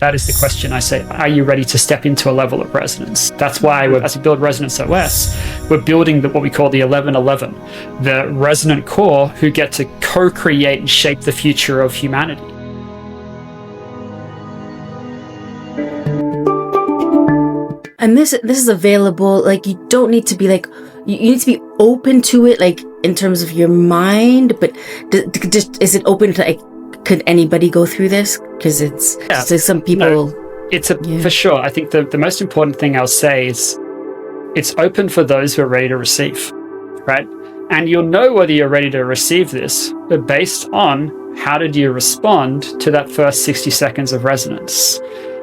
That is the question. I say, are you ready to step into a level of resonance? That's why, as we build Resonance OS, we're building what we call the 1111, the resonant core who get to co-create and shape the future of humanity. And this is available, like, you don't need to be like, you need to be open to it, like, in terms of your mind, but just, is it open to, like, could anybody go through this? Because it's some people. No, for sure. I think the most important thing I'll say is it's open for those who are ready to receive, right? And you'll know whether you're ready to receive this based on how did you respond to that first 60 seconds of resonance.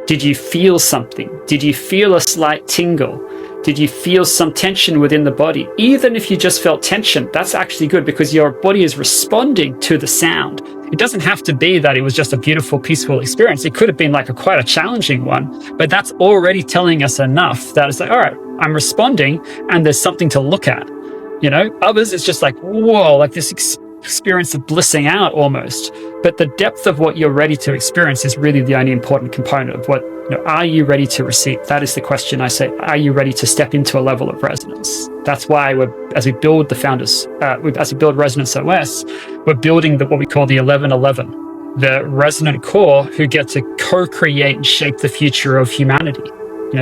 Did you feel something? Did you feel a slight tingle? Did you feel some tension within the body? Even if you just felt tension, that's actually good because your body is responding to the sound. It doesn't have to be that it was just a beautiful, peaceful experience. It could have been like quite a challenging one, but that's already telling us enough that it's like, all right, I'm responding and there's something to look at. You know, others, it's just like, whoa, like this experience of blissing out almost. But the depth of what you're ready to experience is really the only important component of what, are you ready to receive? That is the question. I say, are you ready to step into a level of resonance? That's why as we build as we build Resonance OS, we're building what we call the 1111, the resonant core who get to co-create and shape the future of humanity.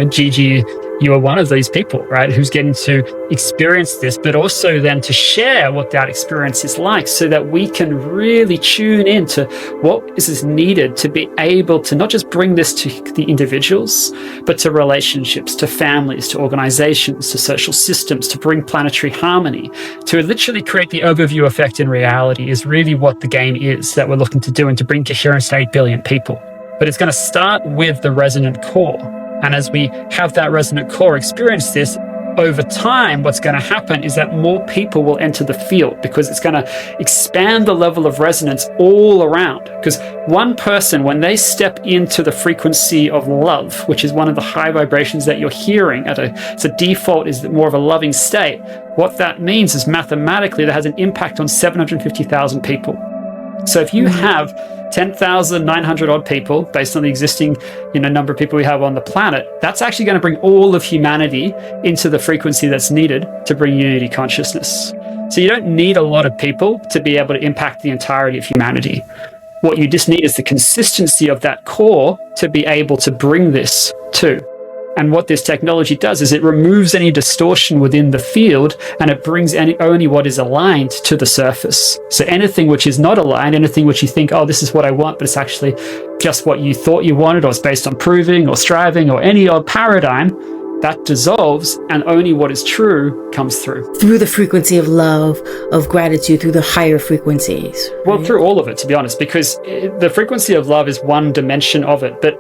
Gigi, you are one of these people, right, who's getting to experience this, but also then to share what that experience is like so that we can really tune into what is needed to be able to not just bring this to the individuals, but to relationships, to families, to organizations, to social systems, to bring planetary harmony, to literally create the overview effect in reality is really what the game is that we're looking to do, and to bring coherence to 8 billion people. But it's going to start with the resonant core. And as we have that resonant core experience this, over time, what's going to happen is that more people will enter the field because it's going to expand the level of resonance all around. Because one person, when they step into the frequency of love, which is one of the high vibrations that you're hearing, it's a default is more of a loving state. What that means is mathematically that has an impact on 750,000 people. So if you have 10,900 odd people, based on the existing number of people we have on the planet, that's actually going to bring all of humanity into the frequency that's needed to bring unity consciousness. So you don't need a lot of people to be able to impact the entirety of humanity. What you just need is the consistency of that core to be able to bring this to. And what this technology does is it removes any distortion within the field, and it brings only what is aligned to the surface. So anything which is not aligned, anything which you think, oh, this is what I want, but it's actually just what you thought you wanted, or it's based on proving or striving or any odd paradigm, that dissolves, and only what is true comes through. Through the frequency of love, of gratitude, through the higher frequencies. Right? Well, through all of it, to be honest, because the frequency of love is one dimension of it, but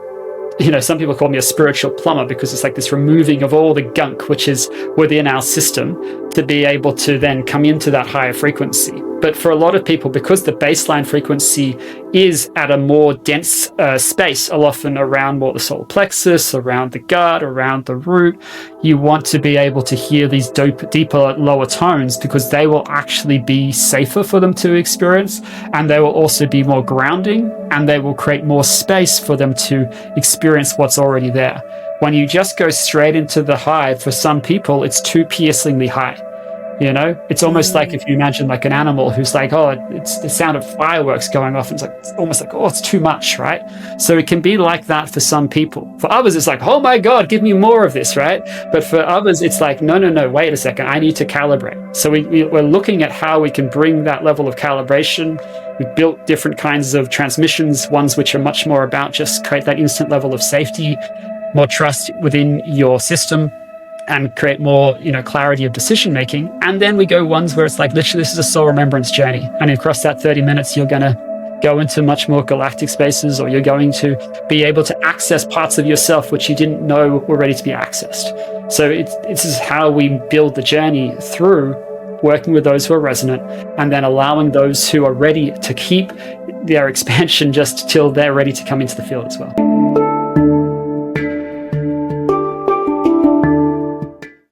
some people call me a spiritual plumber because it's like this removing of all the gunk which is within our system to be able to then come into that higher frequency. But for a lot of people, because the baseline frequency is at a more dense space, often around more the solar plexus, around the gut, around the root, you want to be able to hear these deeper, lower tones because they will actually be safer for them to experience, and they will also be more grounding, and they will create more space for them to experience what's already there. When you just go straight into the high, for some people, it's too piercingly high. It's almost like if you imagine like an animal who's like, oh, it's the sound of fireworks going off. And it's almost like, oh, it's too much, right? So it can be like that for some people. For others, it's like, oh my God, give me more of this, right? But for others, it's like, no, wait a second, I need to calibrate. So we're looking at how we can bring that level of calibration. We've built different kinds of transmissions, ones which are much more about just create that instant level of safety, more trust within your system, and create more, clarity of decision making. And then we go ones where it's like, literally, this is a soul remembrance journey. And across that 30 minutes, you're going to go into much more galactic spaces, or you're going to be able to access parts of yourself which you didn't know were ready to be accessed. So this is how we build the journey through working with those who are resonant, and then allowing those who are ready to keep their expansion just till they're ready to come into the field as well.